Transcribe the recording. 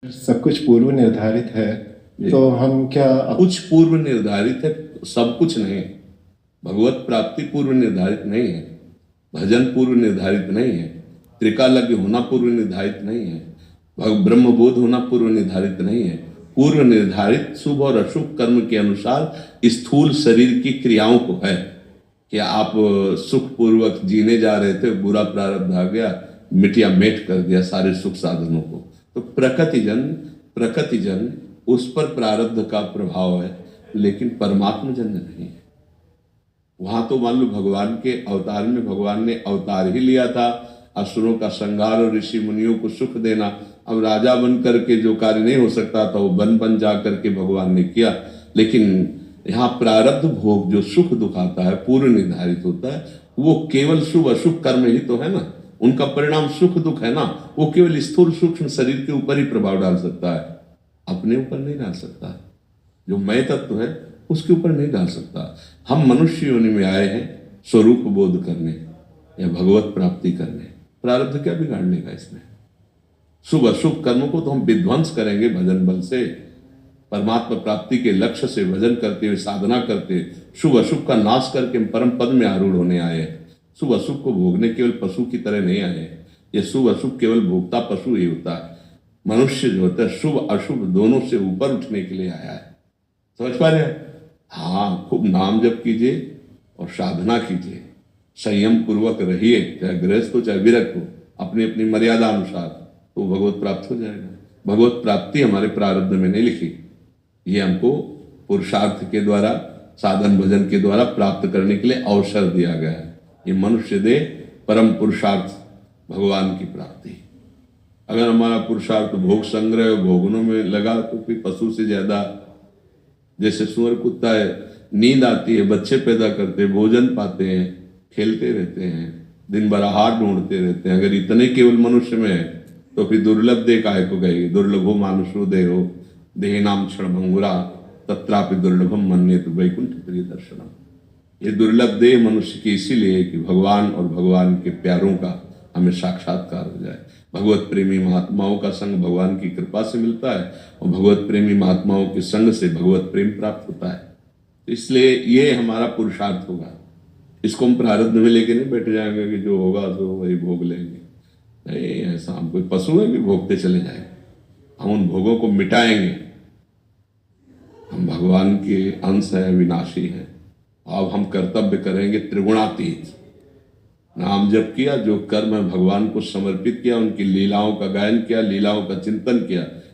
सब कुछ पूर्व निर्धारित है तो हम क्या कुछ पूर्व निर्धारित है, सब कुछ नहीं। भगवत प्राप्ति पूर्व निर्धारित नहीं है, भजन पूर्व निर्धारित नहीं है, त्रिकालज्ञ होना पूर्व निर्धारित नहीं है, ब्रह्मबोध होना पूर्व निर्धारित नहीं है। पूर्व निर्धारित शुभ और अशुभ कर्म के अनुसार स्थूल शरीर की क्रियाओं को है कि आप सुख पूर्वक जीने जा रहे थे, बुरा प्रारब्ध आ गया, मिटिया मेट कर दिया सारे सुख साधनों को। तो प्रकृतिजन उस पर प्रारब्ध का प्रभाव है, लेकिन परमात्मा जन्य नहीं है। वहां तो मान लो भगवान के अवतार में भगवान ने अवतार ही लिया था असुरों का संहार और ऋषि मुनियों को सुख देना। अब राजा बन करके जो कार्य नहीं हो सकता था वो बन जा करके भगवान ने किया। लेकिन यहाँ प्रारब्ध भोग जो सुख दुख आता है पूर्व निर्धारित होता है, वो केवल शुभ अशुभ कर्म ही तो है ना, उनका परिणाम सुख दुख है ना। वो केवल स्थूल सूक्ष्म शरीर के ऊपर ही प्रभाव डाल सकता है, अपने ऊपर नहीं डाल सकता। जो मय तत्व है उसके ऊपर नहीं डाल सकता। हम मनुष्य योनि में आए हैं स्वरूप बोध करने या भगवत प्राप्ति करने, प्रारब्ध क्या बिगाड़ लेगा इसमें। शुभ अशुभ कर्मों को तो हम विध्वंस करेंगे भजन बल से, परमात्मा प्राप्ति के लक्ष्य से भजन करते हुए साधना करते शुभ अशुभ का नाश करके हम परम पद में आरूढ़ होने आए हैं। शुभ अशुभ को भोगने केवल पशु की तरह नहीं आए। ये शुभ अशुभ केवल भोगता पशु ही होता है। मनुष्य जो होता है शुभ अशुभ दोनों से ऊपर उठने के लिए आया है। समझ पा रहे हैं? हाँ, खूब नाम जप कीजिए और साधना कीजिए, संयम पूर्वक रहिए, चाहे गृहस्थ हो चाहे विरक्त हो, अपनी अपनी मर्यादा अनुसार, तो भगवत प्राप्त हो जाएगा। भगवत प्राप्ति हमारे प्रारब्ध में नहीं लिखी, ये हमको पुरुषार्थ के द्वारा साधन भजन के द्वारा प्राप्त करने के लिए अवसर दिया गया है। ये मनुष्य दे परम पुरुषार्थ भगवान की प्राप्ति। अगर हमारा पुरुषार्थ भोग संग्रह भोगनों में लगा तो फिर पशु से ज्यादा, जैसे सुअर कुत्ता है, नींद आती है, बच्चे पैदा करते, भोजन पाते हैं, खेलते रहते हैं, दिन भर आहार ढूंढते रहते हैं। अगर इतने केवल मनुष्य में है तो फिर दुर्लभ देह काहे को गई। दुर्लभो मानुषो देहो देह नाम क्षण भंगुरा तत्रापि दुर्लभम मन्येत वैकुंठ प्रिय दर्शनम। ये दुर्लभ देह मनुष्य की इसीलिए कि भगवान और भगवान के प्यारों का हमें साक्षात्कार हो जाए। भगवत प्रेमी महात्माओं का संग भगवान की कृपा से मिलता है और भगवत प्रेमी महात्माओं के संग से भगवत प्रेम प्राप्त होता है। इसलिए ये हमारा पुरुषार्थ होगा। इसको हम प्रारब्ध में लेके नहीं बैठ जाएंगे कि जो होगा तो वही भोग लेंगे। नहीं, ऐसा हम कोई पशु है कि भोगते चले जाएंगे। हम उन भोगों को मिटाएंगे। हम भगवान के अंश हैं, विनाशी हैं। अब हम कर्तव्य करेंगे त्रिगुणातीत। नाम जप किया, जो कर्म है भगवान को समर्पित किया, उनकी लीलाओं का गायन किया, लीलाओं का चिंतन किया,